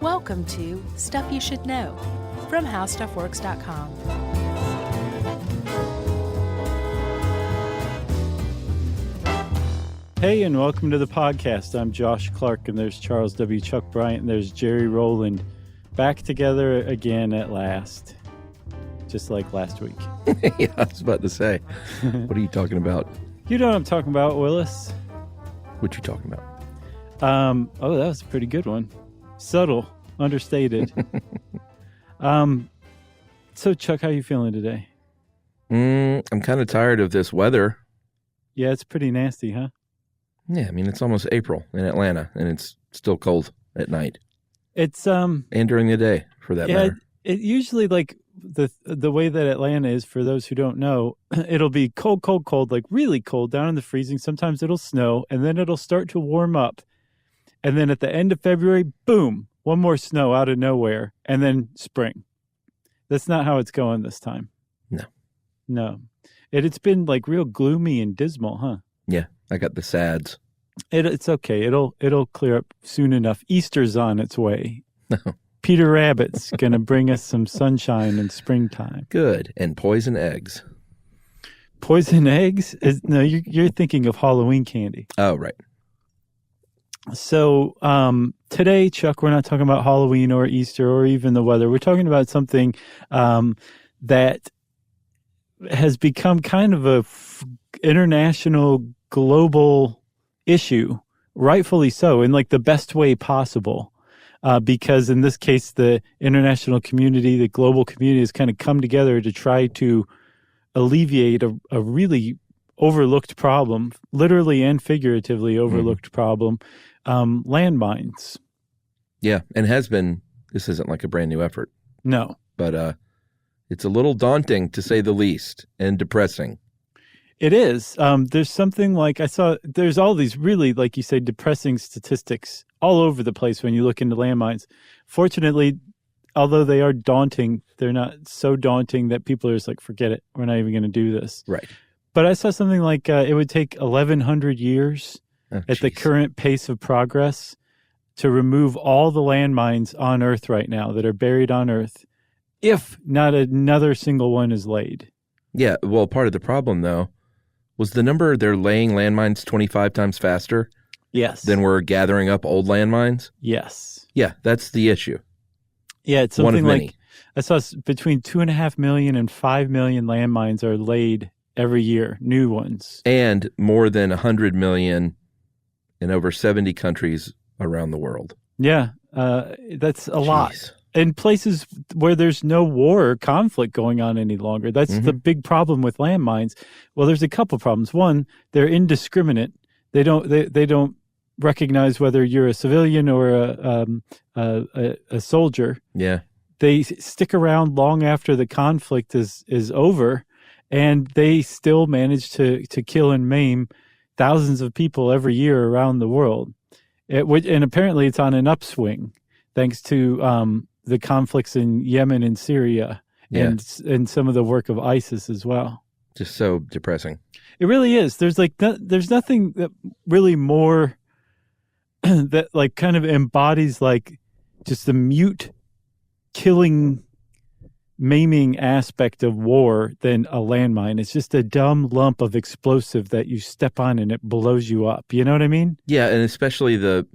Welcome to Stuff You Should Know from HowStuffWorks.com. Hey, and welcome to the podcast. I'm Josh Clark, and there's Charles W. Chuck Bryant, and there's Jerry Rowland. Back together again at last. Just like last week. Yeah, I was about to say. What are you talking about? You know what I'm talking about, Willis. What you talking about? Oh, that was a pretty good one. Subtle, understated. So, Chuck, how you feeling today? I'm kind of tired of this weather. Yeah, it's pretty nasty, huh? Yeah, I mean, it's almost April in Atlanta, and it's still cold at night. It's and during the day, for that matter. It usually, like, the way that Atlanta is, for those who don't know, it'll be cold, like really cold, down in the freezing. Sometimes it'll snow, and then it'll start to warm up. And then at the end of February, boom, one more snow out of nowhere, and then spring. That's not how it's going this time. No. It's been like real gloomy and dismal, huh? Yeah, I got the sads. It's okay. It'll clear up soon enough. Easter's on its way. Peter Rabbit's going to bring us some sunshine in springtime. Good. And poison eggs. Poison eggs? No, you're thinking of Halloween candy. Oh, right. So today, Chuck, we're not talking about Halloween or Easter or even the weather. We're talking about something that has become kind of a international, global issue, rightfully so, in like the best way possible. Because in this case, the international community, the global community has kind of come together to try to alleviate a really overlooked problem, literally and figuratively overlooked problem, landmines. Yeah, and has been, this isn't like a brand new effort. No. But it's a little daunting, to say the least, and depressing. It is. There's something like, there's all these really, like you say, depressing statistics all over the place when you look into landmines. Fortunately, although they are daunting, they're not so daunting that people are just like, forget it, we're not even going to do this. Right. But I saw something like it would take 1,100 years at the current pace of progress to remove all the landmines on Earth right now that are buried on Earth, if not another single one is laid. Yeah, well, part of the problem, though, was the number they're laying landmines 25 times faster. Yes. Than we're gathering up old landmines. Yes. Yeah, that's the issue. Yeah, it's something one of like many. I saw between 2.5 million and 5 million landmines are laid every year, new ones. And more than 100 million in over 70 countries around the world. Yeah, that's a lot. In places where there's no war or conflict going on any longer. That's the big problem with landmines. Well, there's a couple problems. One, they're indiscriminate. They don't recognize whether you're a civilian or a soldier. Yeah. They stick around long after the conflict is over, and they still manage to kill and maim thousands of people every year around the world. And apparently it's on an upswing thanks to the conflicts in Yemen and Syria and some of the work of ISIS as well. Just so depressing. It really is. There's nothing that really more that like kind of embodies like just the mute killing, maiming aspect of war than a landmine. It's just a dumb lump of explosive that you step on and it blows you up. You know what I mean? Yeah, and especially the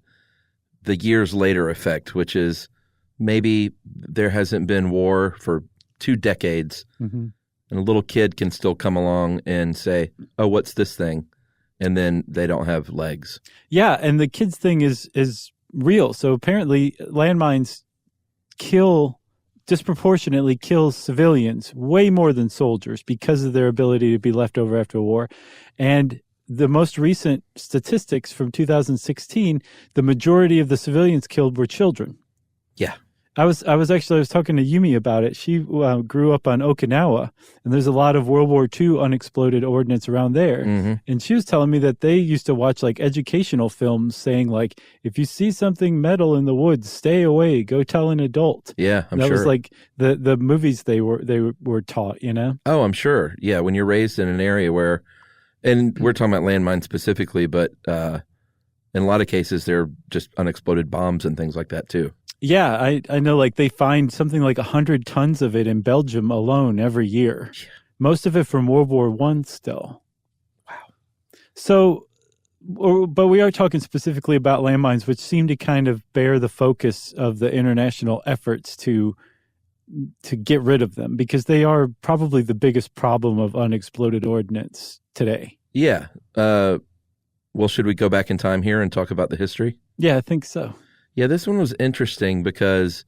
years later effect, which is maybe there hasn't been war for 2 decades, and a little kid can still come along and say, oh, what's this thing? And then they don't have legs. Yeah, and the kids thing is real. So apparently landmines disproportionately kill civilians way more than soldiers because of their ability to be left over after a war. And the most recent statistics from 2016, the majority of the civilians killed were children. Yeah. I was talking to Yumi about it. She grew up on Okinawa, and there's a lot of World War II unexploded ordnance around there. And she was telling me that they used to watch like educational films saying like, if you see something metal in the woods, stay away, go tell an adult. Yeah, I'm sure. That was like the movies they were taught, you know? Oh, I'm sure. Yeah, when you're raised in an area where, and we're talking about landmines specifically, but in a lot of cases, they're just unexploded bombs and things like that too. Yeah, I know, like, they find something like 100 tons of it in Belgium alone every year. Yeah. Most of it from World War I still. Wow. So, but we are talking specifically about landmines, which seem to kind of bear the focus of the international efforts to get rid of them, because they are probably the biggest problem of unexploded ordnance today. Yeah. Well, should we go back in time here and talk about the history? Yeah, I think so. Yeah, this one was interesting because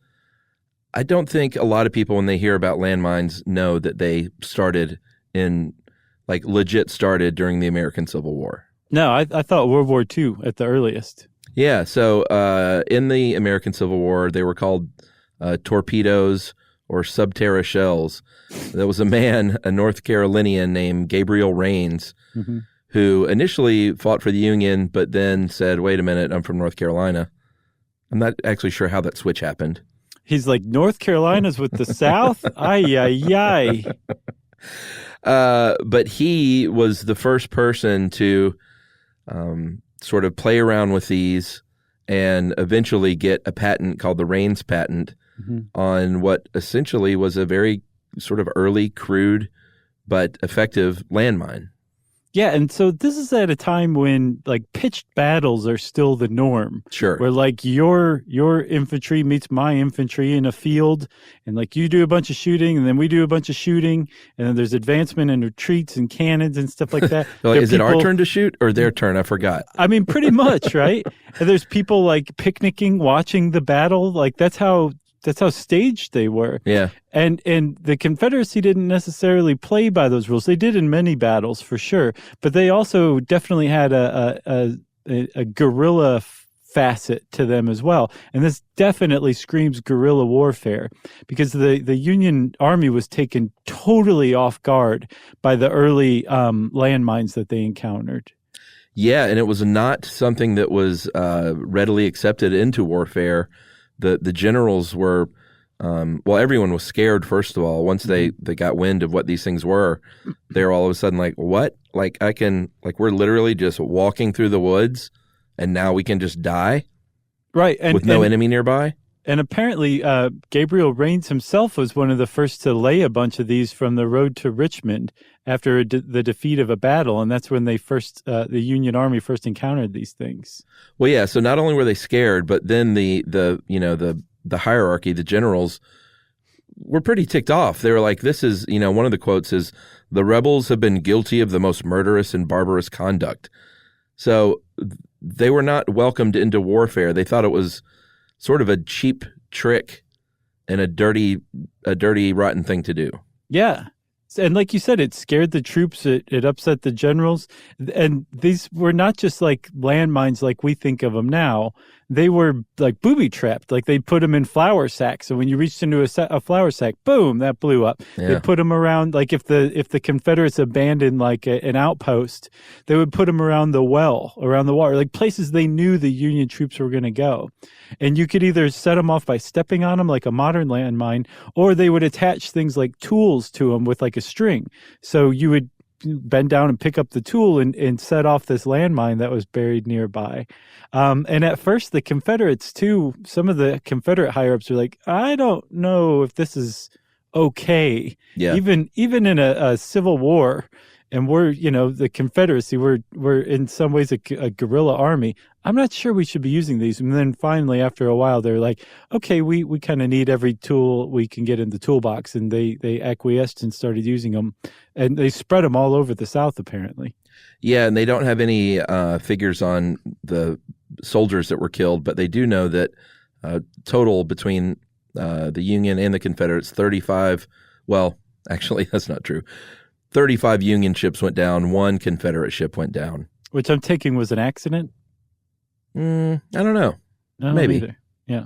I don't think a lot of people, when they hear about landmines, know that they started legit started during the American Civil War. No, I thought World War II at the earliest. Yeah, so in the American Civil War, they were called torpedoes or subterra shells. There was a man, a North Carolinian named Gabriel Rains, who initially fought for the Union, but then said, wait a minute, I'm from North Carolina. I'm not actually sure how that switch happened. He's like, North Carolina's with the South? Ay, ay, ay. But he was the first person to sort of play around with these and eventually get a patent called the Rains patent on what essentially was a very sort of early, crude, but effective landmine. Yeah, and so this is at a time when, like, pitched battles are still the norm. Sure. Where, like, your infantry meets my infantry in a field, and, like, you do a bunch of shooting, and then we do a bunch of shooting, and then there's advancement and retreats and cannons and stuff like that. Well, is it our turn to shoot or their turn? I forgot. I mean, pretty much, right? And there's people, like, picnicking, watching the battle. Like, that's how staged they were. Yeah. And the Confederacy didn't necessarily play by those rules. They did in many battles, for sure. But they also definitely had a guerrilla facet to them as well. And this definitely screams guerrilla warfare, because the Union Army was taken totally off guard by the early landmines that they encountered. Yeah, and it was not something that was readily accepted into warfare. The generals were, everyone was scared, first of all. Once they got wind of what these things were, they were all of a sudden like, what? Like, we're literally just walking through the woods and now we can just die? Right. With no enemy nearby? And apparently, Gabriel Rains himself was one of the first to lay a bunch of these from the road to Richmond after the defeat of a battle, and that's when they the Union Army first encountered these things. Well, yeah. So not only were they scared, but then the hierarchy, the generals, were pretty ticked off. They were like, "This is," one of the quotes is, "The rebels have been guilty of the most murderous and barbarous conduct." So they were not welcomed into warfare. They thought it was sort of a cheap trick and a dirty, rotten thing to do. Yeah. And like you said, it scared the troops. It upset the generals. And these were not just like landmines like we think of them now. They were like booby trapped. Like they'd put them in flour sacks. So when you reached into a flour sack, boom, that blew up. Yeah. They'd put them around, like if the Confederates abandoned like an outpost, they would put them around the well, around the water, like places they knew the Union troops were going to go. And you could either set them off by stepping on them like a modern landmine, or they would attach things like tools to them with like a string. So you would bend down and pick up the tool and set off this landmine that was buried nearby. And at first, the Confederates, too, some of the Confederate higher-ups were like, I don't know if this is okay. Yeah. Even in a civil war, and we're, the Confederacy, we're in some ways a guerrilla army. I'm not sure we should be using these. And then finally, after a while, they're like, okay, we kind of need every tool we can get in the toolbox. And they acquiesced and started using them. And they spread them all over the South, apparently. Yeah, and they don't have any figures on the soldiers that were killed, but they do know that total between the Union and the Confederates, 35, well, actually, that's not true. 35 Union ships went down, 1 Confederate ship went down. Which I'm taking was an accident? I don't know. Maybe. Either. Yeah.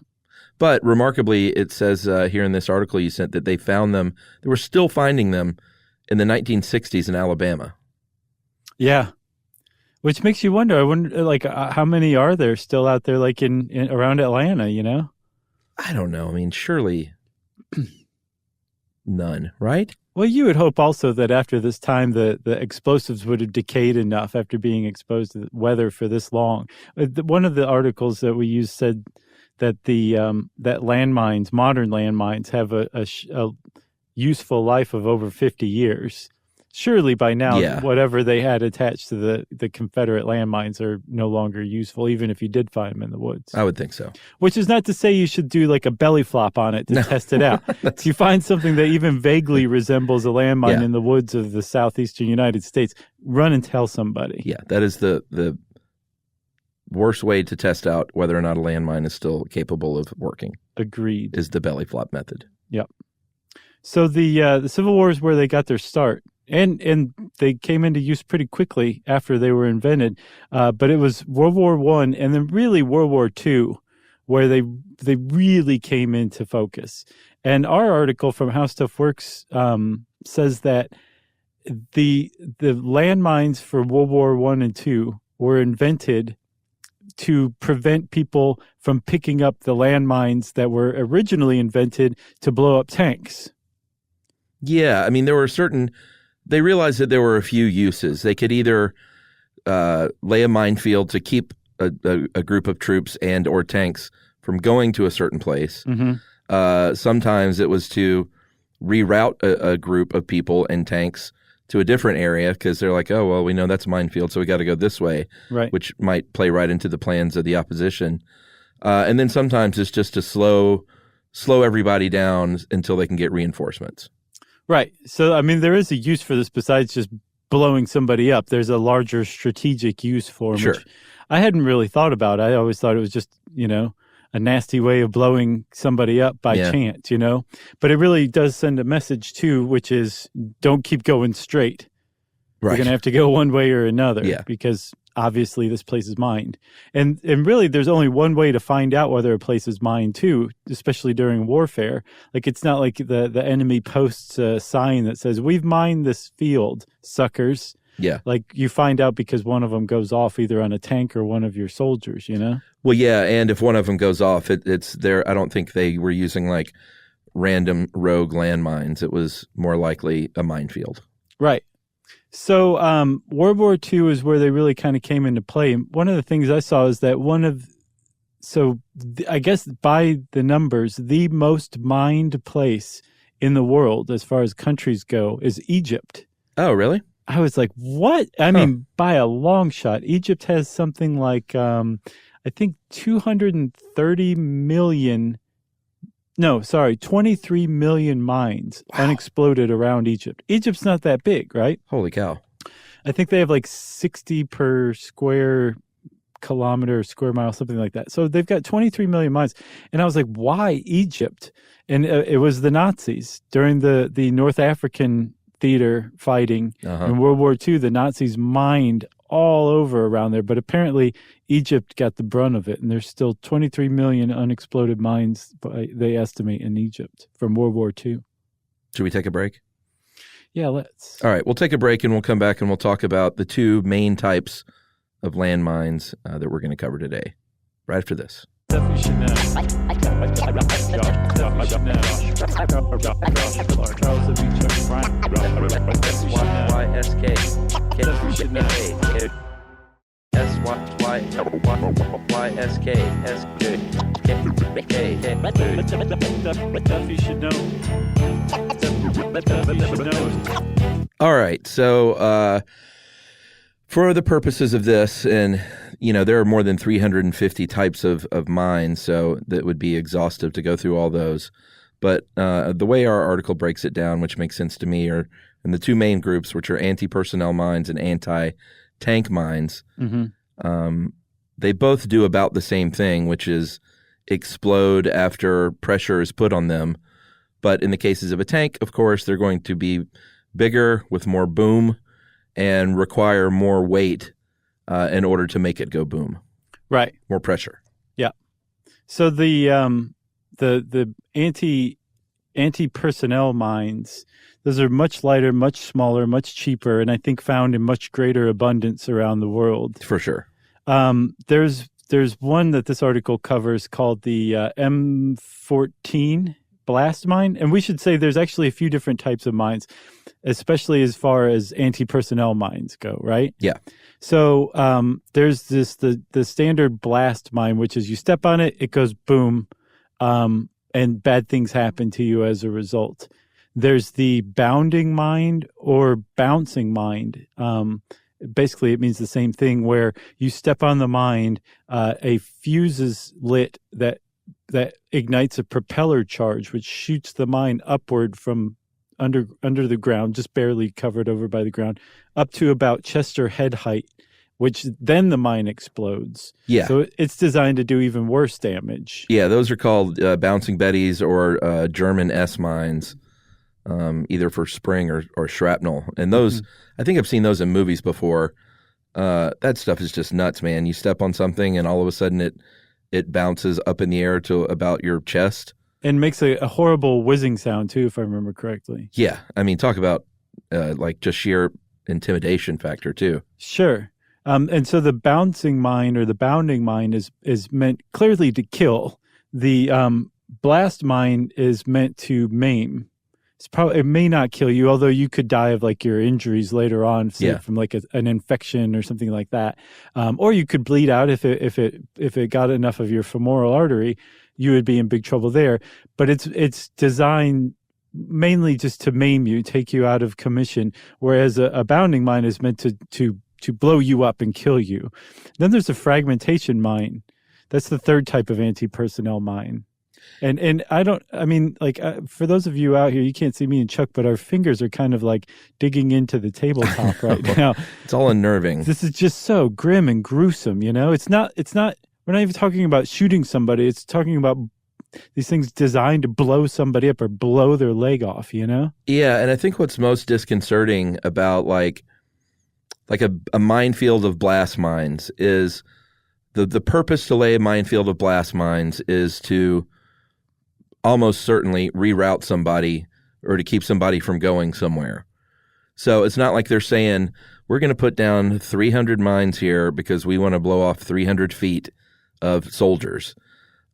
But remarkably, it says here in this article you sent that they found them, they were still finding them in the 1960s in Alabama. Yeah. Which makes you wonder, like, how many are there still out there, like in around Atlanta, I don't know. I mean, surely none, right? Well, you would hope also that after this time, the explosives would have decayed enough after being exposed to the weather for this long. One of the articles that we used said that that landmines, modern landmines, have a useful life of over 50 years. Surely by now, whatever they had attached to the Confederate landmines are no longer useful, even if you did find them in the woods. I would think so. Which is not to say you should do like a belly flop on it to test it out. If you find something that even vaguely resembles a landmine in the woods of the southeastern United States, run and tell somebody. Yeah, that is the worst way to test out whether or not a landmine is still capable of working. Agreed. Is the belly flop method. Yep. So the Civil War is where they got their start. And they came into use pretty quickly after they were invented. But it was World War I and then really World War II where they really came into focus. And our article from How Stuff Works says that the landmines for World War I and II were invented to prevent people from picking up the landmines that were originally invented to blow up tanks. Yeah, I mean, they realized that there were a few uses. They could either lay a minefield to keep a group of troops and or tanks from going to a certain place. Mm-hmm. Sometimes it was to reroute a group of people and tanks to a different area because they're like, oh, well, we know that's a minefield, so we got to go this way, right? Which might play right into the plans of the opposition. And then sometimes it's just to slow everybody down until they can get reinforcements. Right. So, I mean, there is a use for this besides just blowing somebody up. There's a larger strategic use for them, which I hadn't really thought about. I always thought it was just, a nasty way of blowing somebody up by chance, But it really does send a message, too, which is don't keep going straight. Right. You're going to have to go one way or another because obviously this place is mined. And really there's only one way to find out whether a place is mined too, especially during warfare. Like it's not like the enemy posts a sign that says, we've mined this field, suckers. Yeah. Like you find out because one of them goes off either on a tank or one of your soldiers, Well, yeah, and if one of them goes off, it's there. I don't think they were using like random rogue landmines. It was more likely a minefield. Right. So World War II is where they really kind of came into play. And one of the things I saw is that I guess by the numbers, the most mined place in the world as far as countries go is Egypt. Oh, really? I was like, what? I mean, by a long shot. Egypt has something like, I think 23 million mines unexploded around Egypt. Egypt's not that big, right? Holy cow. I think they have like 60 per square kilometer, square mile, something like that. So they've got 23 million mines. And I was like, why Egypt? And it was the Nazis during the North African theater fighting in World War II. The Nazis mined all over around there, but apparently Egypt got the brunt of it, and there's still 23 million unexploded mines, they estimate, in Egypt from World War II. Should we take a break? Yeah, let's. All right, we'll take a break, and we'll come back, and we'll talk about the two main types of landmines that we're going to cover today, right after this. All right, so for the purposes of this, and there are more than 350 types of mines, so that would be exhaustive to go through all those. But the way our article breaks it down, which makes sense to me, are in the two main groups, which are anti-personnel mines and anti-tank mines. Mm-hmm. They both do about the same thing, which is explode after pressure is put on them. But in the cases of a tank, of course, they're going to be bigger with more boom and require more weight in order to make it go boom. Right. More pressure. Yeah. So the anti-personnel mines, those are much lighter, much smaller, much cheaper, and I think found in much greater abundance around the world. For sure. There's one that this article covers called the M14 blast mine, and we should say there's actually a few different types of mines, especially as far as anti-personnel mines go, right? Yeah. So there's the standard blast mine, which is you step on it, it goes boom, and bad things happen to you as a result. There's the bounding mine or bouncing mine. Basically, it means the same thing, where you step on the mine, a fuse is lit that ignites a propeller charge, which shoots the mine upward from under the ground, just barely covered over by the ground, up to about chest or head height, which then the mine explodes. Yeah. So it's designed to do even worse damage. Yeah, those are called bouncing betties or German S mines, either for spring or shrapnel. And those, I think I've seen those in movies before. That stuff is just nuts, man. You step on something and all of a sudden it bounces up in the air to about your chest. And makes a horrible whizzing sound, too, if I remember correctly. Yeah. I mean, talk about like just sheer intimidation factor, too. Sure. And so the bouncing mine or the bounding mine is meant clearly to kill. The blast mine is meant to maim. It may not kill you, although you could die of like your injuries later on, say from like an infection or something like that. Or you could bleed out if it got enough of your femoral artery. You would be in big trouble there. But it's designed mainly just to maim you, take you out of commission, whereas a bounding mine is meant to blow you up and kill you. Then there's a fragmentation mine. That's the third type of anti-personnel mine. And for those of you out here, you can't see me and Chuck, but our fingers are kind of like digging into the tabletop right now. It's all unnerving. This is just so grim and gruesome, you know? It's not, we're not even talking about shooting somebody. It's talking about these things designed to blow somebody up or blow their leg off, you know? Yeah, and I think what's most disconcerting about like a minefield of blast mines is the purpose to lay a minefield of blast mines is to almost certainly reroute somebody or to keep somebody from going somewhere. So it's not like they're saying, we're going to put down 300 mines here because we want to blow off 300 feet of soldiers.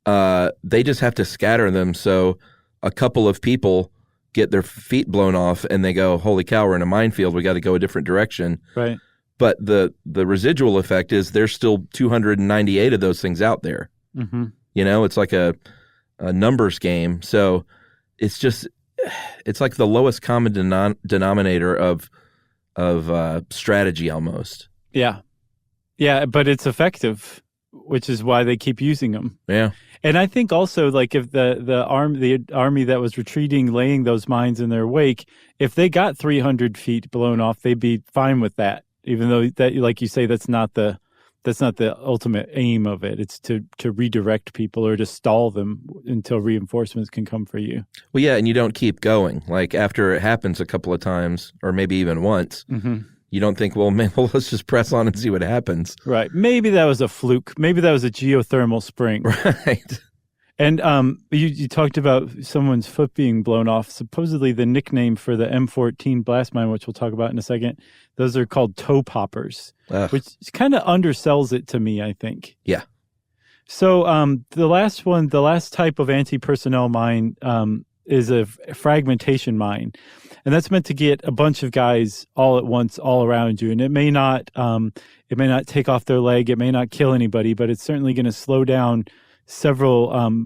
They just have to scatter them so a couple of people get their feet blown off and they go, holy cow, we're in a minefield. We got to go a different direction. Right. But the residual effect is there's still 298 of those things out there. Mm-hmm. You know, it's like a numbers game. So it's like the lowest common denominator of strategy almost. Yeah. Yeah, but it's effective, which is why they keep using them. Yeah. And I think also, like, if the army that was retreating, laying those mines in their wake, if they got 300 feet blown off, they'd be fine with that. Even though that, like you say, that's not the ultimate aim of it. It's to redirect people or to stall them until reinforcements can come for you. Well, yeah, and you don't keep going. Like after it happens a couple of times, or maybe even once, you don't think, well, let's just press on and see what happens. Right. Maybe that was a fluke. Maybe that was a geothermal spring. Right. And you talked about someone's foot being blown off. Supposedly the nickname for the M14 blast mine, which we'll talk about in a second, those are called toe poppers, which kind of undersells it to me, I think. Yeah. So the last type of anti-personnel mine is a fragmentation mine. And that's meant to get a bunch of guys all at once, all around you. And it may not take off their leg. It may not kill anybody, but it's certainly going to slow down several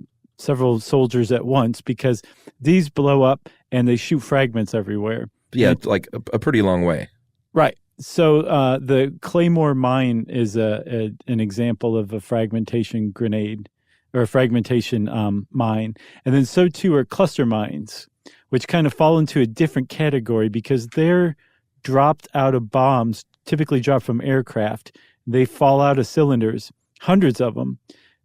soldiers at once, because these blow up and they shoot fragments everywhere. Yeah, like a pretty long way. Right. So the Claymore mine is an example of a fragmentation grenade or a fragmentation mine. And then so too are cluster mines, which kind of fall into a different category because they're dropped out of bombs, typically dropped from aircraft. They fall out of cylinders, hundreds of them.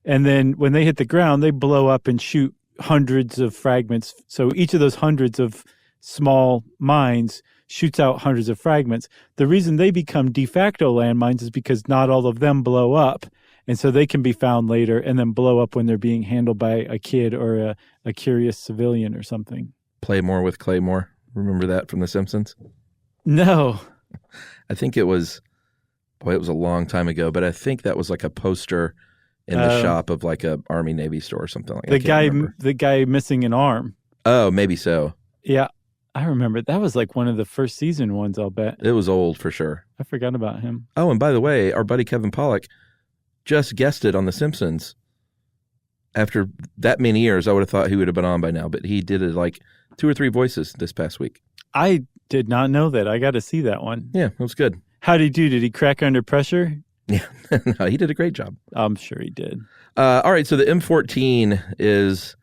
And then when they hit the ground, they blow up and shoot hundreds of fragments. So each of those hundreds of small mines shoots out hundreds of fragments. The reason they become de facto landmines is because not all of them blow up. And so they can be found later and then blow up when they're being handled by a kid or a curious civilian or something. Play more with Claymore. Remember that from The Simpsons? No. I think it was a long time ago, but I think that was like a poster in the shop of like a Army Navy store or something like that. The guy missing an arm. Oh, maybe so. Yeah, I remember. That was like one of the first season ones, I'll bet. It was old for sure. I forgot about him. Oh, and by the way, our buddy Kevin Pollak just guested on The Simpsons. After that many years, I would have thought he would have been on by now, but he did it like 2 or 3 voices this past week. I did not know that. I got to see that one. Yeah, it was good. How'd he do? Did he crack under pressure? Yeah, no, he did a great job. I'm sure he did. All right, so the M14 is,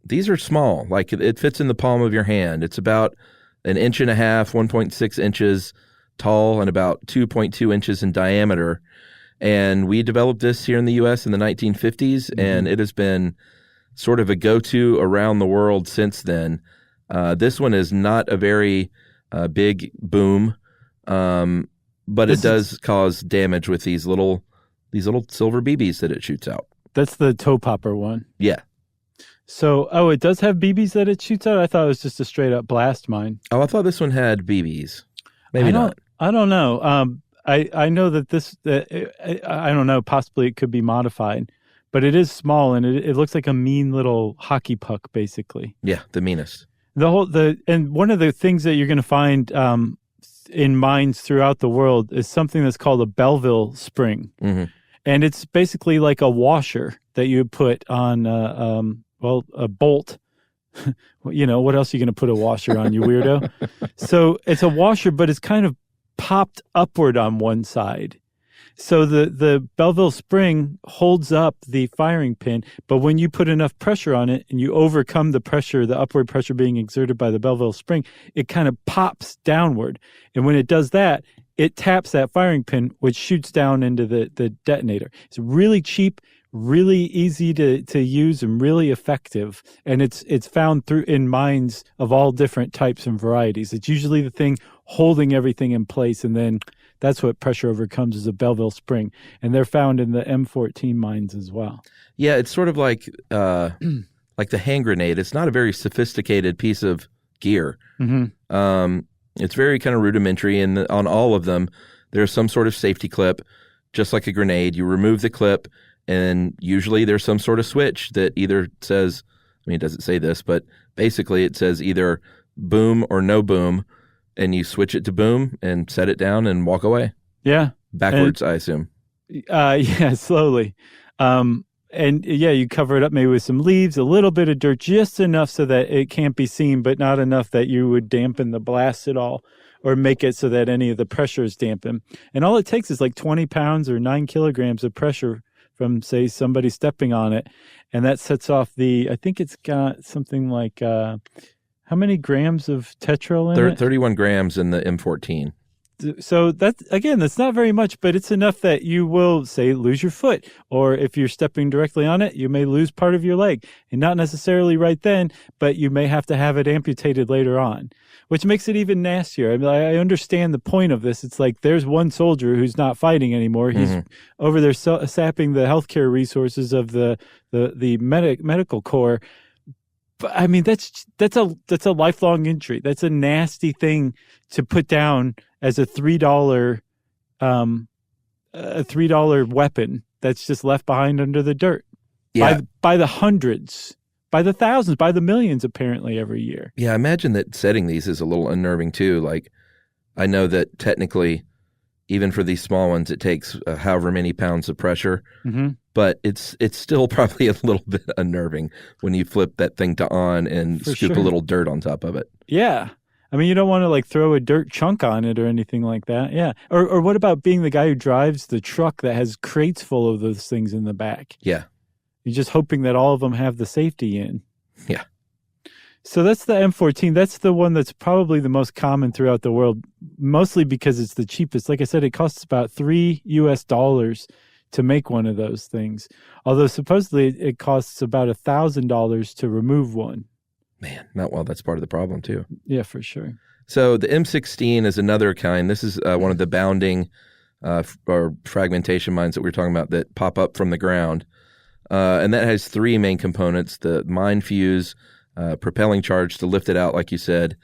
these are small. Like it fits in the palm of your hand. It's about 1.5 inches, 1.6 inches tall, and about 2.2 inches in diameter. And we developed this here in the U.S. in the 1950s, and it has been sort of a go-to around the world since then. This one is not a very big boom, but it does cause damage with these little silver BBs that it shoots out. That's the toe popper one. Yeah. So, it does have BBs that it shoots out? I thought it was just a straight-up blast mine. Oh, I thought this one had BBs. Maybe not. I don't know. I know that this, I don't know, possibly it could be modified, but it is small and it looks like a mean little hockey puck, basically. Yeah, the meanest. And one of the things that you're going to find in mines throughout the world is something that's called a Belleville Spring. Mm-hmm. And it's basically like a washer that you put on, a bolt. You know, what else are you going to put a washer on, you weirdo? So it's a washer, but it's kind of popped upward on one side. So the Belleville Spring holds up the firing pin, but when you put enough pressure on it and you overcome the pressure, the upward pressure being exerted by the Belleville Spring, it kind of pops downward. And when it does that, it taps that firing pin, which shoots down into the detonator. It's really cheap, really easy to use, and really effective. And it's found in mines of all different types and varieties. It's usually the thing holding everything in place, and then that's what pressure overcomes is a Belleville Spring. And they're found in the M14 mines as well. Yeah, it's sort of like the hand grenade. It's not a very sophisticated piece of gear. Mm-hmm. It's very kind of rudimentary, and on all of them, there's some sort of safety clip, just like a grenade. You remove the clip, and usually there's some sort of switch that either says, it doesn't say this, but basically it says either boom or no boom, and you switch it to boom and set it down and walk away. Yeah. Backwards, I assume. Yeah, slowly. And you cover it up maybe with some leaves, a little bit of dirt, just enough so that it can't be seen, but not enough that you would dampen the blast at all or make it so that any of the pressure is dampened. And all it takes is like 20 pounds or 9 kilograms of pressure from, say, somebody stepping on it. And that sets off I think it's got something like, how many grams of tetrol in it? 31 grams in the M14. So that's not very much, but it's enough that you will, say, lose your foot, or if you're stepping directly on it, you may lose part of your leg, and not necessarily right then, but you may have to have it amputated later on, which makes it even nastier. I understand the point of this. It's like there's one soldier who's not fighting anymore. He's over there sapping the healthcare resources of the medical corps. But that's a lifelong injury. That's a nasty thing to put down as a $3 weapon that's just left behind under the dirt. Yeah. By the hundreds, by the thousands, by the millions, apparently every year. Yeah, I imagine that setting these is a little unnerving too. Like, I know that technically, even for these small ones, it takes however many pounds of pressure. Mm-hmm. But it's still probably a little bit unnerving when you flip that thing to on and scoop a little dirt on top of it. Yeah. You don't want to throw a dirt chunk on it or anything like that. Yeah. Or what about being the guy who drives the truck that has crates full of those things in the back? Yeah. You're just hoping that all of them have the safety in. Yeah. So that's the M14. That's the one that's probably the most common throughout the world, mostly because it's the cheapest. Like I said, it costs about $3 to make one of those things. Although supposedly it costs about $1,000 to remove one. Man, that's part of the problem too. Yeah, for sure. So the M16 is another kind. This is one of the bounding or fragmentation mines that we were talking about that pop up from the ground. And that has 3 main components: the mine fuse, propelling charge to lift it out, like you said,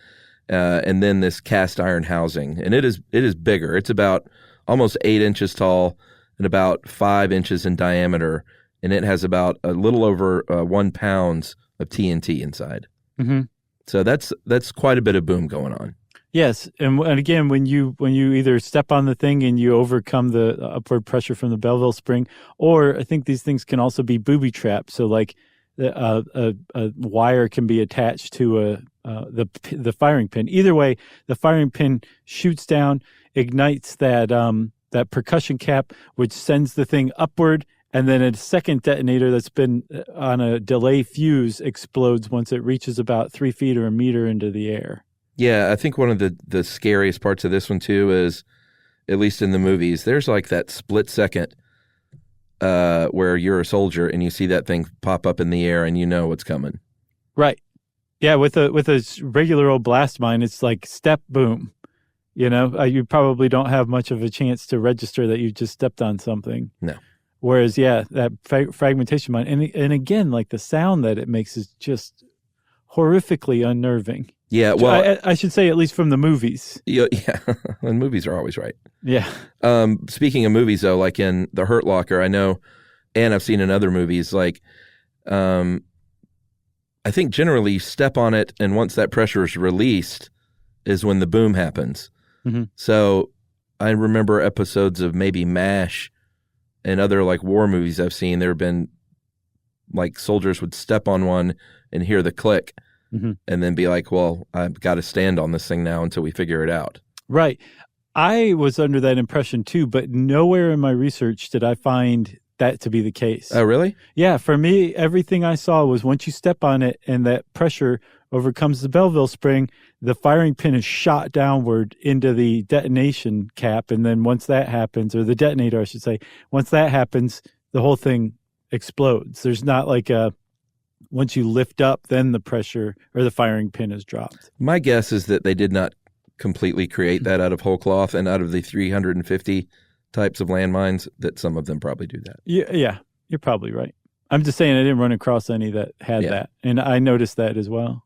and then this cast iron housing. And it is bigger. It's about almost 8 inches tall and about 5 inches in diameter. And it has about a little over 1 pound of TNT inside. Mm-hmm. So that's quite a bit of boom going on. Yes, and again, when you either step on the thing and you overcome the upward pressure from the Belleville Spring, or I think these things can also be booby traps. So like a wire can be attached to the firing pin. Either way, the firing pin shoots down, ignites that percussion cap, which sends the thing upward, and then a second detonator that's been on a delay fuse explodes once it reaches about 3 feet or a meter into the air. Yeah, I think one of the scariest parts of this one, too, is, at least in the movies, there's like that split second where you're a soldier and you see that thing pop up in the air and you know what's coming. Right. Yeah, with a regular old blast mine, it's like step, boom. You know, you probably don't have much of a chance to register that you just stepped on something. No. Whereas, yeah, that fragmentation mine, and again, like the sound that it makes is just horrifically unnerving. Yeah, well, I should say at least from the movies. Yeah, and movies are always right. Yeah. Speaking of movies, though, like in The Hurt Locker, I know, and I've seen in other movies, like, I think generally you step on it, and once that pressure is released is when the boom happens. Mm-hmm. So I remember episodes of maybe MASH and other like war movies I've seen. There have been like soldiers would step on one and hear the click. Mm-hmm. And then be like, well, I've got to stand on this thing now until we figure it out. Right. I was under that impression too, but nowhere in my research did I find that to be the case. Oh, really? Yeah. For me, everything I saw was once you step on it and that pressure overcomes the Belleville Spring, the firing pin is shot downward into the detonation cap. And then once that happens, or the detonator, I should say, once that happens, the whole thing explodes. There's not like once you lift up, then the pressure or the firing pin is dropped. My guess is that they did not completely create that out of whole cloth, and out of the 350 types of landmines, that some of them probably do that. Yeah, you're probably right. I'm just saying I didn't run across any that had that, and I noticed that as well.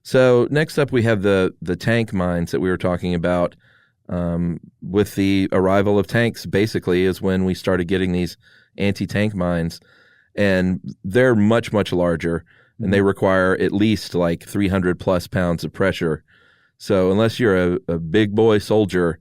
So next up, we have the tank mines that we were talking about. With the arrival of tanks, basically, is when we started getting these anti-tank mines. And they're much, much larger, and they require at least like 300 plus pounds of pressure. So unless you're a big boy soldier,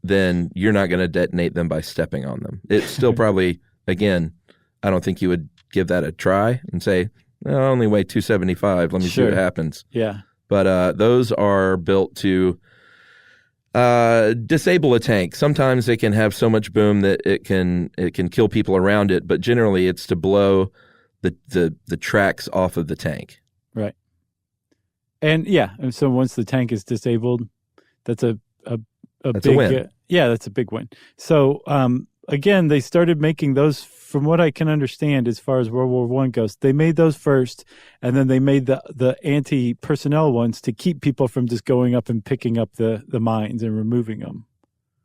then you're not going to detonate them by stepping on them. It's still probably, again, I don't think you would give that a try and say, I only weigh 275. Let me see what happens. Yeah. But those are built to disable a tank. Sometimes they can have so much boom that it can kill people around it, but generally it's to blow the tracks off of the tank. Right. And and so once the tank is disabled, that's a that's big a win. That's a big win. So again, they started making those, from what I can understand, as far as World War I goes. They made those first, and then they made the anti-personnel ones to keep people from just going up and picking up the mines and removing them.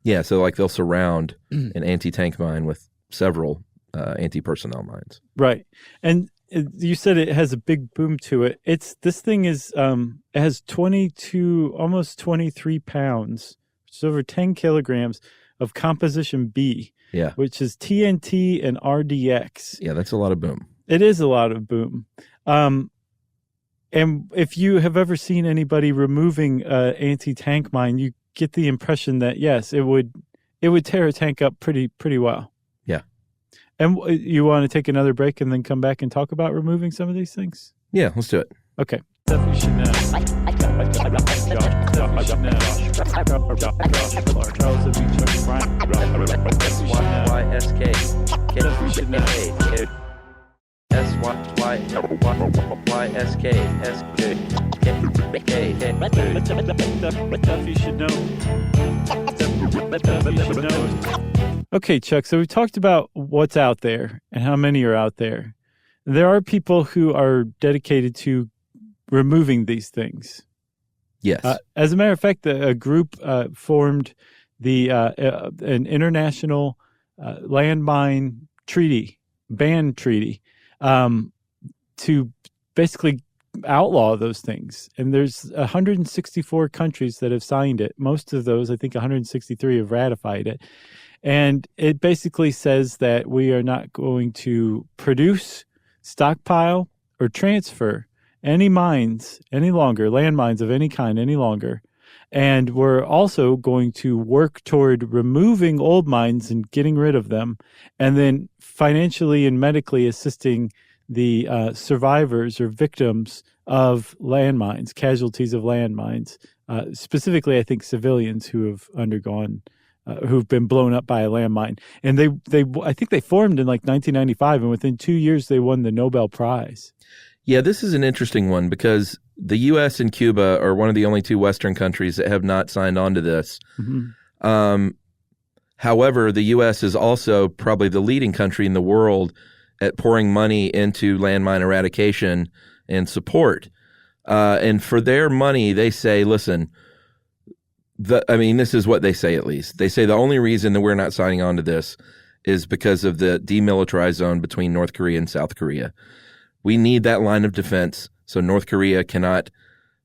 Yeah, so like they'll surround an anti-tank mine with several anti-personnel mines. Right. And you said it has a big boom to it. This thing is it has 22, almost 23 pounds, which is over 10 kilograms of composition B. Yeah. Which is TNT and RDX. Yeah, that's a lot of boom. It is a lot of boom. And if you have ever seen anybody removing an anti-tank mine, you get the impression that, yes, it would tear a tank up pretty well. Yeah. And you want to take another break and then come back and talk about removing some of these things? Yeah, let's do it. Okay. Stuff you should know. Okay, Chuck, so we talked about what's out there and how many are out there. There are people who are dedicated to removing these things. Yes. As a matter of fact, a group formed an international landmine ban treaty, to basically outlaw those things. And there's 164 countries that have signed it. Most of those, I think 163, have ratified it. And it basically says that we are not going to produce, stockpile, or transfer any mines any longer, landmines of any kind any longer. And we're also going to work toward removing old mines and getting rid of them, and then financially and medically assisting the survivors or victims of landmines, casualties of landmines, specifically, I think, civilians who have undergone, who've been blown up by a landmine. And I think they formed in like 1995, and within 2 years, they won the Nobel Prize. Yeah, this is an interesting one because the U.S. and Cuba are one of the only two Western countries that have not signed on to this. Mm-hmm. However, the U.S. is also probably the leading country in the world at pouring money into landmine eradication and support. And for their money, they say, listen, this is what they say at least. They say the only reason that we're not signing on to this is because of the demilitarized zone between North Korea and South Korea. We need that line of defense so North Korea cannot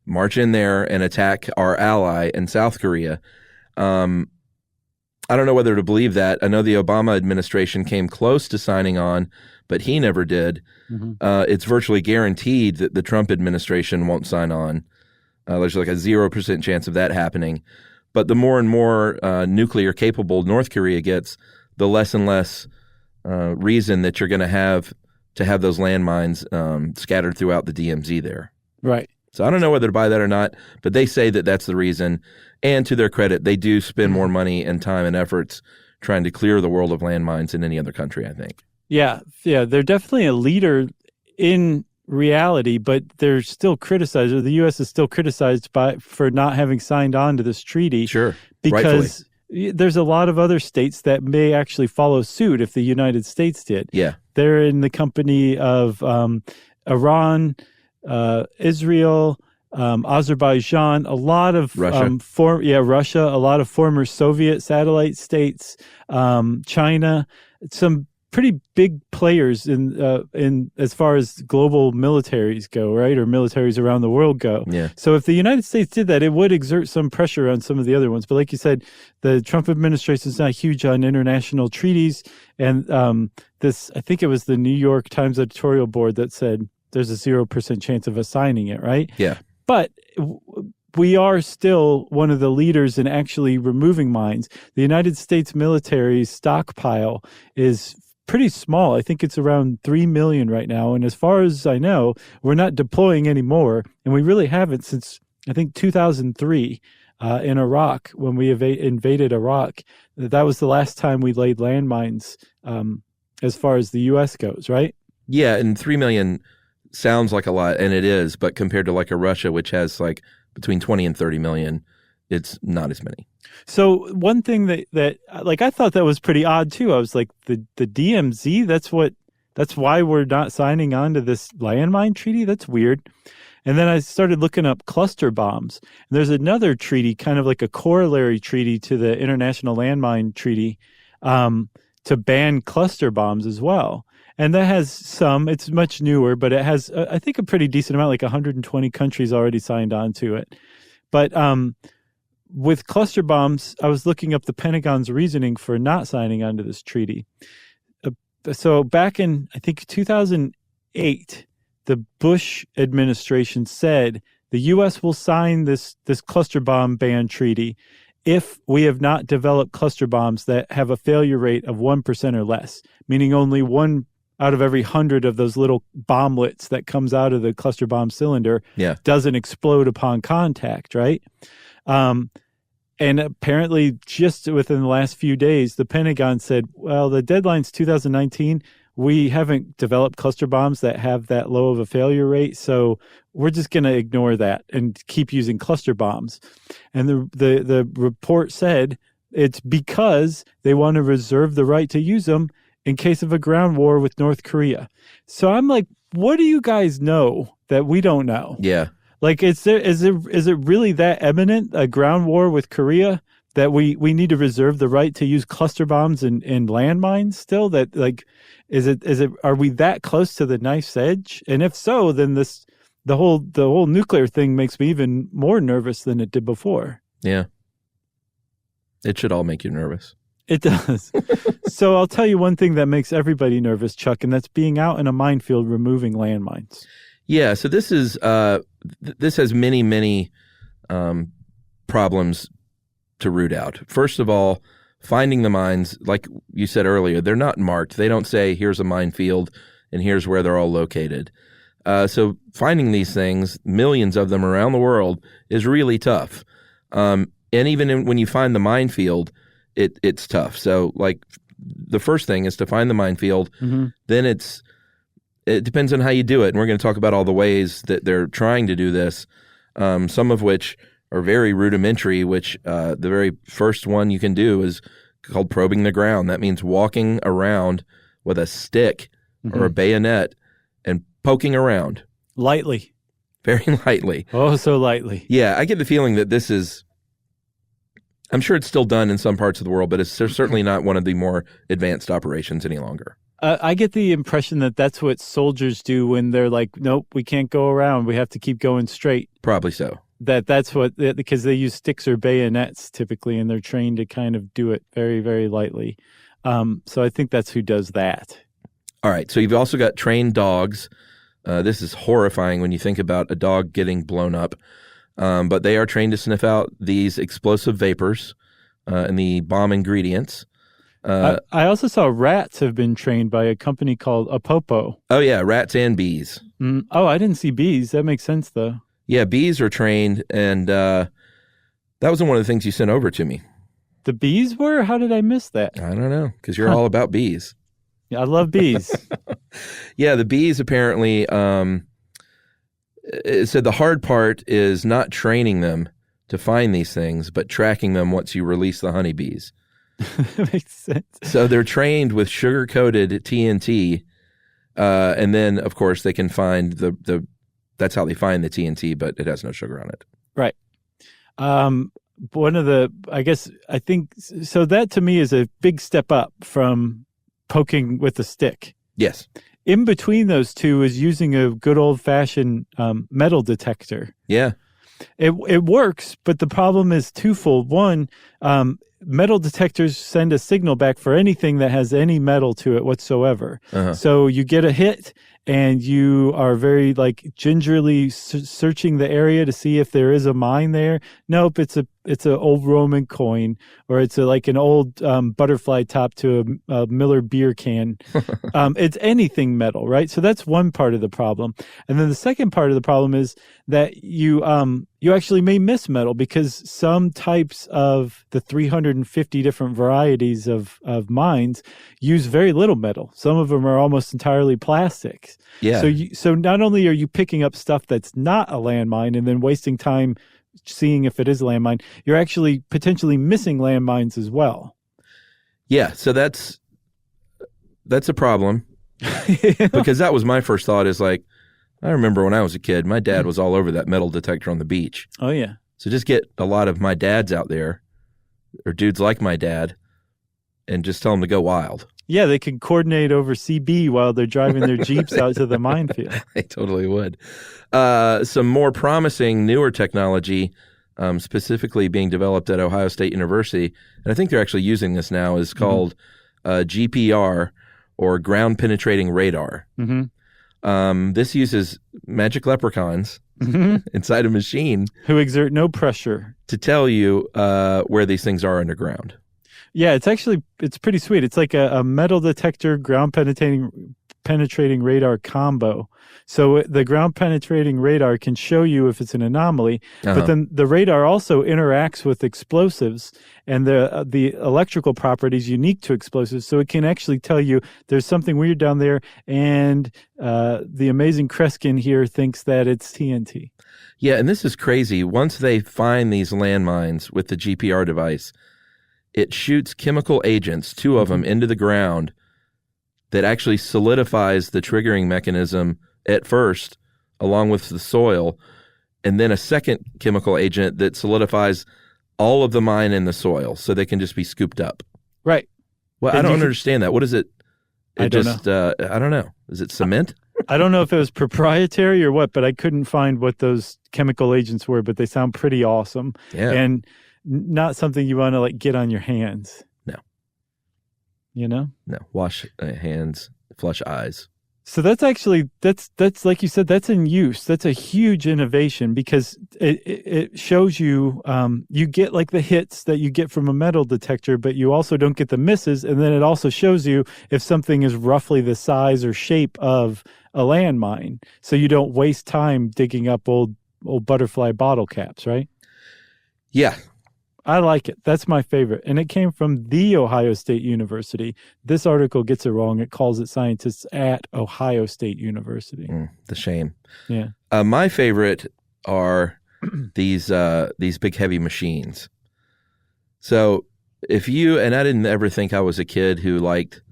march in there and attack our ally in South Korea. I don't know whether to believe that. I know the Obama administration came close to signing on, but he never did. Mm-hmm. It's virtually guaranteed that the Trump administration won't sign on. There's like a 0% chance of that happening. But the more and more nuclear capable North Korea gets, the less and less reason that you're going to have those landmines scattered throughout the DMZ there. Right. So I don't know whether to buy that or not, but they say that that's the reason. And to their credit, they do spend more money and time and efforts trying to clear the world of landmines than any other country, I think. Yeah. They're definitely a leader in reality, but they're still criticized, or the U.S. is still criticized for not having signed on to this treaty. Sure. Because there's a lot of other states that may actually follow suit if the United States did. Yeah. They're in the company of Iran, Israel, Azerbaijan, a lot of Russia. Russia, a lot of former Soviet satellite states, China, some pretty big players in as far as global militaries go, right? Or militaries around the world go. Yeah. So if the United States did that, it would exert some pressure on some of the other ones. But like you said, the Trump administration is not huge on international treaties. And I think it was the New York Times editorial board that said there's a 0% chance of us signing it, right? Yeah. But we are still one of the leaders in actually removing mines. The United States military's stockpile is pretty small. I think it's around 3 million right now. And as far as I know, we're not deploying anymore. And we really haven't since, I think, 2003 in Iraq, when we invaded Iraq. That was the last time we laid landmines as far as the U.S. goes, right? Yeah, and 3 million sounds like a lot, and it is. But compared to like a Russia, which has like between 20 and 30 million, it's not as many. So one thing that like I thought that was pretty odd too. I was like, the DMZ, that's why we're not signing on to this landmine treaty? That's weird. And then I started looking up cluster bombs. And there's another treaty, kind of like a corollary treaty to the International Landmine Treaty, to ban cluster bombs as well. And that has it's much newer, but it has, I think, a pretty decent amount, like 120 countries already signed on to it. But with cluster bombs, I was looking up the Pentagon's reasoning for not signing on to this treaty. So back in, I think, 2008, the Bush administration said the U.S. will sign this cluster bomb ban treaty if we have not developed cluster bombs that have a failure rate of 1% or less, meaning only 1 out of every 100 of those little bomblets that comes out of the cluster bomb cylinder doesn't explode upon contact, right? And apparently just within the last few days, the Pentagon said, well, the deadline's 2019. We haven't developed cluster bombs that have that low of a failure rate, so we're just going to ignore that and keep using cluster bombs. And the report said it's because they want to reserve the right to use them in case of a ground war with North Korea. So I'm like, what do you guys know that we don't know? Yeah. Like, is it really that imminent, a ground war with Korea, that we need to reserve the right to use cluster bombs and landmines still? That, like, are we that close to the knife's edge? And if so, then the whole nuclear thing makes me even more nervous than it did before. Yeah. It should all make you nervous. It does. So I'll tell you one thing that makes everybody nervous, Chuck, and that's being out in a minefield removing landmines. Yeah, so this is this has many problems to root out. First of all, finding the mines, like you said earlier, they're not marked. They don't say, here's a minefield and here's where they're all located. So finding these things, millions of them around the world, is really tough. And even when you find the minefield, it's tough. So, like, the first thing is to find the minefield. Then it depends on how you do it. And we're going to talk about all the ways that they're trying to do this, some of which are very rudimentary, which the very first one you can do is called probing the ground. That means walking around with a stick or a bayonet and poking around. Lightly. Very lightly. Oh, so lightly. Yeah, I get the feeling that this is, I'm sure it's still done in some parts of the world, but it's certainly not one of the more advanced operations any longer. I get the impression that that's what soldiers do when they're like, nope, we can't go around. We have to keep going straight. Probably so. That's what, because they use sticks or bayonets typically, and they're trained to kind of do it very, very lightly. So I think that's who does that. All right. So you've also got trained dogs. This is horrifying when you think about a dog getting blown up. But they are trained to sniff out these explosive vapors and the bomb ingredients. I also saw rats have been trained by a company called Apopo. Oh, yeah, rats and bees. Oh, I didn't see bees. That makes sense, though. Yeah, bees are trained, and that was one of the things you sent over to me. The bees were? How did I miss that? I don't know, because you're all about bees. Yeah, I love bees. Yeah, the bees apparently, it said the hard part is not training them to find these things, but tracking them once you release the honeybees. That makes sense. So they're trained with sugar-coated TNT, and then, of course, they can find that's how they find the TNT, but it has no sugar on it. Right. One of the, I think, so that to me is a big step up from poking with a stick. Yes. In between those two is using a good old-fashioned metal detector. Yeah. It works, but the problem is twofold. One, metal detectors send a signal back for anything that has any metal to it whatsoever. So you get a hit, and you are very gingerly searching the area to see if there is a mine there. Nope, it's an old Roman coin, or it's an old butterfly top to a Miller beer can. It's anything metal, right? So that's one part of the problem. And then the second part of the problem is that you actually may miss metal, because some types of the 350 different varieties of mines use very little metal. Some of them are almost entirely plastics. Yeah. So not only are you picking up stuff that's not a landmine and then wasting time seeing if it is a landmine, you're actually potentially missing landmines as well. Yeah, so that's a problem. Because that was my first thought, is I remember when I was a kid, my dad was all over that metal detector on the beach. Oh, yeah. So just get a lot of my dads out there, or dudes like my dad, and just tell them to go wild. Yeah, they can coordinate over CB while they're driving their Jeeps out to the minefield. They totally would. Some more promising, newer technology, specifically being developed at Ohio State University, and I think they're actually using this now, is called GPR, or ground penetrating radar. This uses magic leprechauns inside a machine who exert no pressure to tell you where these things are underground. Yeah, it's pretty sweet. It's like a metal detector, ground penetrating radar combo. So the ground penetrating radar can show you if it's an anomaly, but then the radar also interacts with explosives and the electrical properties unique to explosives. So it can actually tell you there's something weird down there, and the amazing Kreskin here thinks that it's TNT. Yeah, and this is crazy. Once they find these landmines with the GPR device, it shoots chemical agents, 2 of them, into the ground that actually solidifies the triggering mechanism at first, along with the soil, and then a second chemical agent that solidifies all of the mine in the soil so they can just be scooped up. Right. Well, I don't understand that. What is it? I don't know. I don't know. Is it cement? I don't know if it was proprietary or what, but I couldn't find what those chemical agents were, but they sound pretty awesome. Yeah. And not something you want to get on your hands. No. No, wash hands, flush eyes. So that's actually, that's like you said, that's in use. That's a huge innovation because it shows you, you get like the hits that you get from a metal detector, but you also don't get the misses. And then it also shows you if something is roughly the size or shape of a landmine. So you don't waste time digging up old butterfly bottle caps, right? Yeah. I like it. That's my favorite. And it came from The Ohio State University. This article gets it wrong. It calls it scientists at Ohio State University. The shame. Yeah. My favorite are these big heavy machines. So if you, and I didn't ever think I was a kid who liked,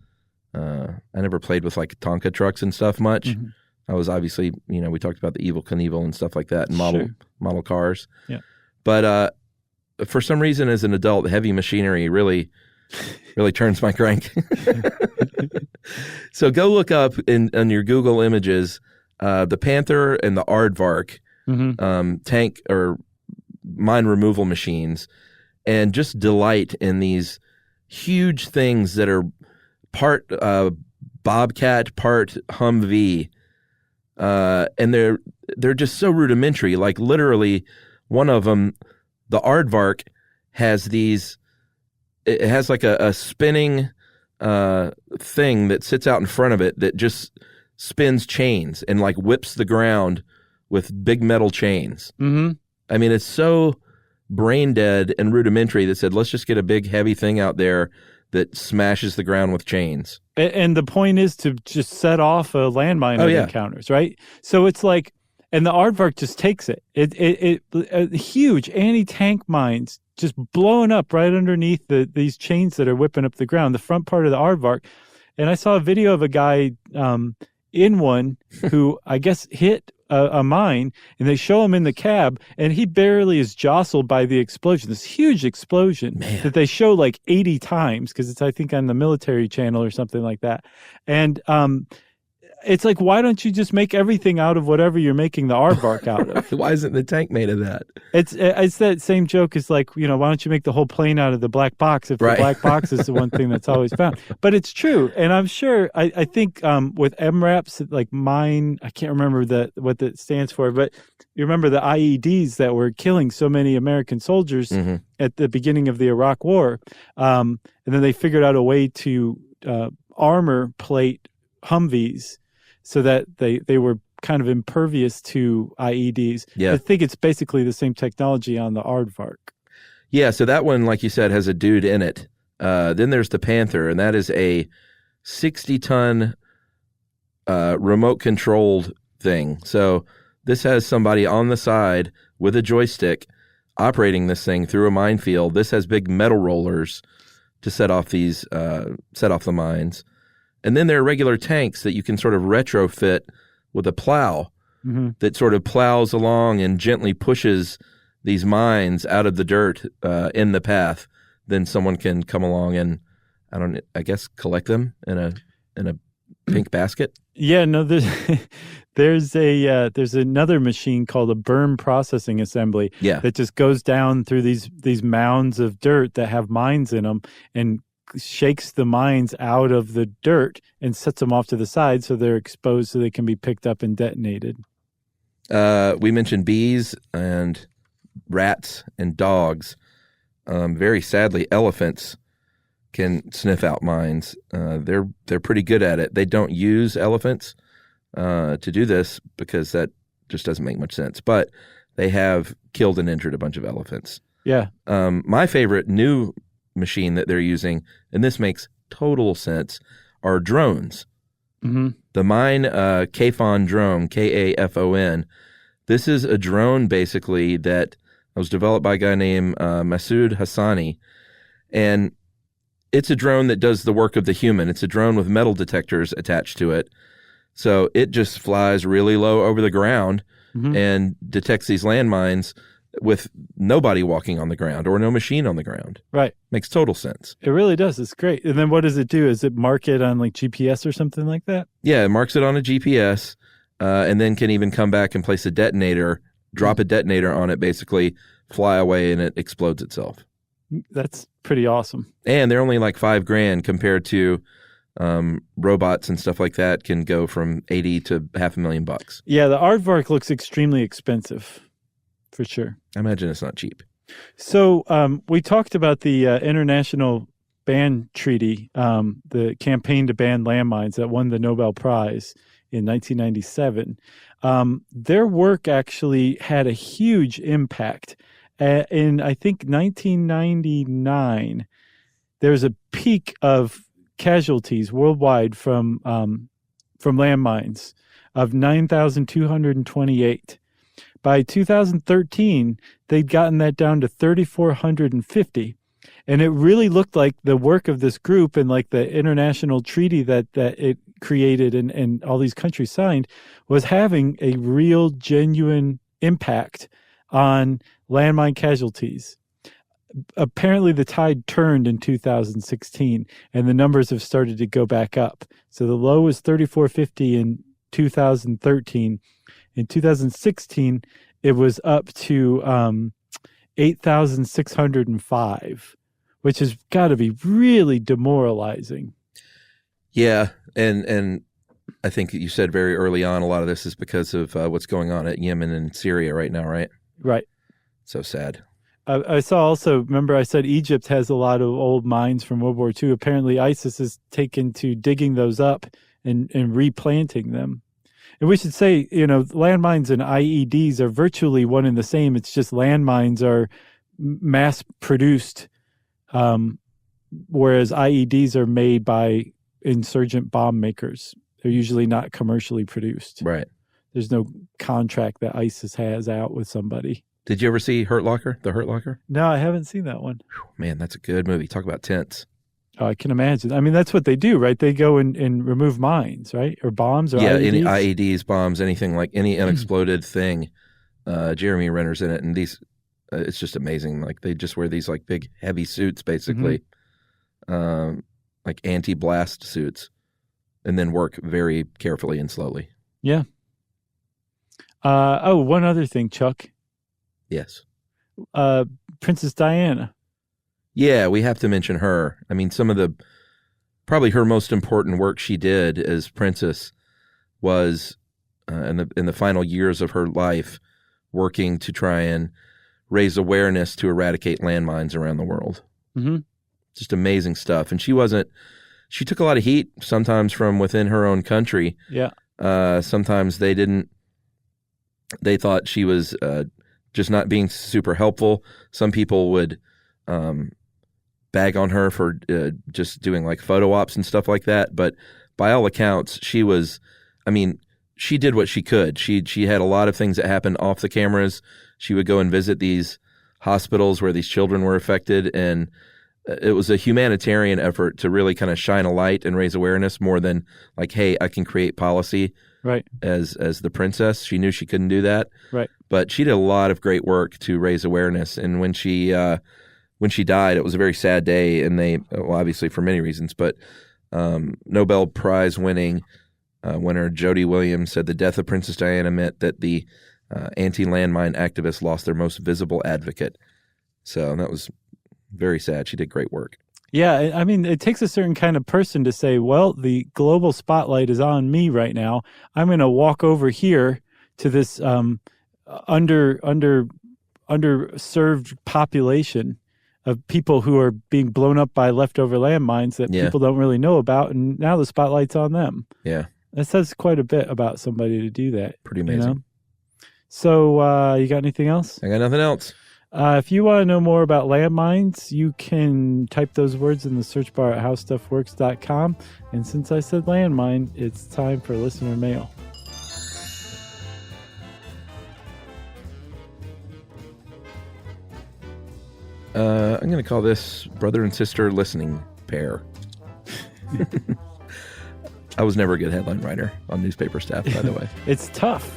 I never played with like Tonka trucks and stuff much. Mm-hmm. I was obviously, we talked about the Evel Knievel and stuff like that and model cars. Yeah. But, for some reason, as an adult, heavy machinery really turns my crank. So go look up on your Google Images the Panther and the Aardvark tank or mine removal machines, and just delight in these huge things that are part Bobcat, part Humvee, and they're just so rudimentary. Like literally, one of them. The Aardvark has these, it has like a spinning thing that sits out in front of it that just spins chains and like whips the ground with big metal chains. Mm-hmm. I mean, it's so brain dead and rudimentary that said, let's just get a big heavy thing out there that smashes the ground with chains. And the point is to just set off a landmine that encounters, right? So it's like, and the Aardvark just takes it. It huge anti-tank mines just blowing up right underneath these chains that are whipping up the ground, the front part of the Aardvark. And I saw a video of a guy in one who I guess hit a mine, and they show him in the cab, and he barely is jostled by the explosion, this huge explosion that they show like 80 times because it's, I think, on the military channel or something like that. And it's like, why don't you just make everything out of whatever you're making the Aardvark out of? Why isn't the tank made of that? It's that same joke as like, why don't you make the whole plane out of the black box if the black box is the one thing that's always found? But it's true. And I'm sure, I think with MRAPs, like mine, I can't remember what that stands for, but you remember the IEDs that were killing so many American soldiers at the beginning of the Iraq War. And then they figured out a way to armor plate Humvees so that they were kind of impervious to IEDs. Yeah. I think it's basically the same technology on the Aardvark. Yeah, so that one, like you said, has a dude in it. Then there's the Panther, and that is a 60-ton remote-controlled thing. So this has somebody on the side with a joystick operating this thing through a minefield. This has big metal rollers to set off the mines. And then there are regular tanks that you can sort of retrofit with a plow that sort of plows along and gently pushes these mines out of the dirt in the path. Then someone can come along and, I guess, collect them in a pink basket. Yeah, no, there's another machine called a berm processing assembly that just goes down through these mounds of dirt that have mines in them and shakes the mines out of the dirt and sets them off to the side so they're exposed so they can be picked up and detonated. We mentioned bees and rats and dogs. Very sadly, elephants can sniff out mines. They're pretty good at it. They don't use elephants to do this because that just doesn't make much sense. But they have killed and injured a bunch of elephants. Yeah. My favorite new machine that they're using, and this makes total sense, are drones. The Mine Kafon drone, Kafon. This is a drone basically that was developed by a guy named Masoud Hassani, and it's a drone that does the work of the human. It's a drone with metal detectors attached to it. So it just flies really low over the ground and detects these landmines with nobody walking on the ground or no machine on the ground. Right. Makes total sense. It really does. It's great. And then what does it do? Is it mark it on like GPS or something like that? Yeah, it marks it on a GPS and then can even come back and place a detonator, drop a detonator on it, basically fly away, and it explodes itself. That's pretty awesome. And they're only like $5,000 compared to robots and stuff like that can go from 80 to $500,000. Yeah, the Aardvark looks extremely expensive, for sure. I imagine it's not cheap. So we talked about the international ban treaty, the campaign to ban landmines that won the Nobel Prize in 1997. Their work actually had a huge impact. In, I think, 1999, there was a peak of casualties worldwide from landmines of 9,228. By 2013, they'd gotten that down to 3,450. And it really looked like the work of this group and like the international treaty that it created and all these countries signed was having a real, genuine impact on landmine casualties. Apparently, the tide turned in 2016, and the numbers have started to go back up. So the low was 3,450 in 2013. In 2016, it was up to 8,605, which has got to be really demoralizing. Yeah, and I think you said very early on, a lot of this is because of what's going on at Yemen and Syria right now, right? Right. So sad. I saw also, remember I said Egypt has a lot of old mines from World War II. Apparently ISIS has taken to digging those up and replanting them. And we should say, landmines and IEDs are virtually one and the same. It's just landmines are mass produced, whereas IEDs are made by insurgent bomb makers. They're usually not commercially produced. Right. There's no contract that ISIS has out with somebody. Did you ever see Hurt Locker? The Hurt Locker? No, I haven't seen that one. Man, that's a good movie. Talk about tents. Oh, I can imagine. I mean, that's what they do, right? They go and remove mines, right? Or bombs or IEDs? Any IEDs, bombs, anything like any unexploded thing. Jeremy Renner's in it, and these, it's just amazing. Like they just wear these like big heavy suits, basically, like anti-blast suits, and then work very carefully and slowly. Yeah. One other thing, Chuck. Yes. Princess Diana. Yeah, we have to mention her. I mean, probably her most important work she did as princess was in the final years of her life, working to try and raise awareness to eradicate landmines around the world. Mm-hmm. Just amazing stuff. And she took a lot of heat sometimes from within her own country. Yeah. Sometimes they thought she was just not being super helpful. Some people would bag on her for just doing like photo ops and stuff like that. But by all accounts, she did what she could. She had a lot of things that happened off the cameras. She would go and visit these hospitals where these children were affected, and it was a humanitarian effort to really kind of shine a light and raise awareness more than like, hey, I can create policy. Right. As the princess. She knew she couldn't do that. Right. But she did a lot of great work to raise awareness. And when she died, it was a very sad day. And obviously for many reasons, but Nobel Prize winner Jody Williams said the death of Princess Diana meant that the anti-landmine activists lost their most visible advocate. So that was very sad. She did great work. Yeah, I mean, it takes a certain kind of person to say, well, the global spotlight is on me right now. I'm going to walk over here to this underserved population of people who are being blown up by leftover landmines that people don't really know about, and now the spotlight's on them. Yeah. That says quite a bit about somebody to do that. Pretty amazing. So you got anything else? I got nothing else. If you want to know more about landmines, you can type those words in the search bar at howstuffworks.com. And since I said landmine, it's time for listener mail. I'm going to call this brother and sister listening pair. I was never a good headline writer on newspaper staff, by the way. It's tough.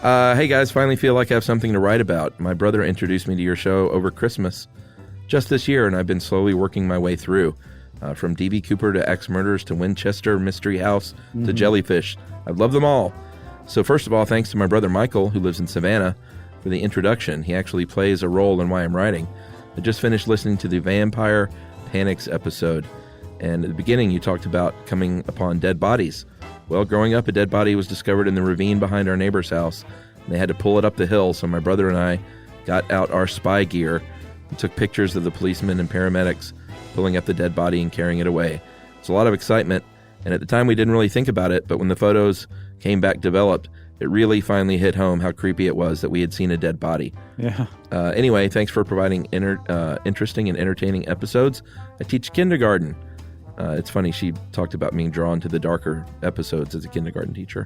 Hey guys, finally feel like I have something to write about. My brother introduced me to your show over Christmas just this year, and I've been slowly working my way through. From D.B. Cooper to Axe Murders to Winchester Mystery House to Jellyfish. I've loved them all. So first of all, thanks to my brother Michael, who lives in Savannah, for the introduction. He actually plays a role in why I'm writing. I just finished listening to the Vampire Panics episode, and at the beginning you talked about coming upon dead bodies. Well, growing up, a dead body was discovered in the ravine behind our neighbor's house, and they had to pull it up the hill, so my brother and I got out our spy gear and took pictures of the policemen and paramedics pulling up the dead body and carrying it away. It's a lot of excitement, and at the time we didn't really think about it, but when the photos came back developed, it really finally hit home how creepy it was that we had seen a dead body. Yeah. Anyway, thanks for providing interesting and entertaining episodes. I teach kindergarten. It's funny, she talked about being drawn to the darker episodes as a kindergarten teacher.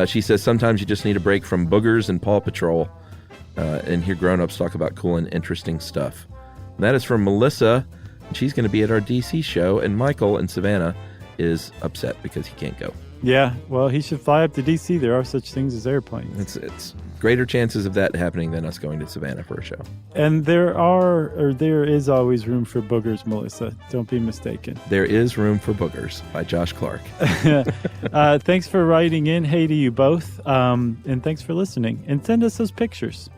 She says sometimes you just need a break from boogers and Paw Patrol and hear grown-ups talk about cool and interesting stuff. And that is from Melissa. She's going to be at our DC show, and Michael in Savannah is upset because he can't go. Yeah, well, he should fly up to D.C. There are such things as airplanes. It's greater chances of that happening than us going to Savannah for a show. And there is always room for boogers, Melissa. Don't be mistaken. There is room for boogers by Josh Clark. Thanks for writing in. Hey to you both. And thanks for listening. And send us those pictures.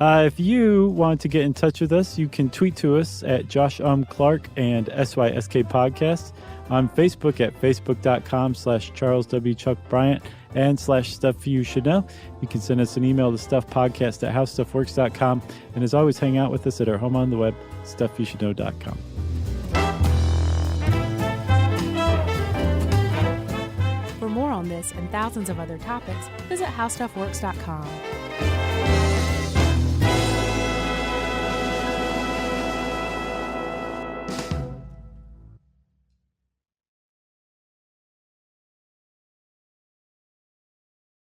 If you want to get in touch with us, you can tweet to us at Josh Clark and SYSK Podcast. On Facebook at facebook.com/Charles W. Chuck Bryant and /Stuff You Should Know. You can send us an email to stuffpodcast@howstuffworks.com. And as always, hang out with us at our home on the web, stuffyoushouldknow.com. For more on this and thousands of other topics, visit howstuffworks.com.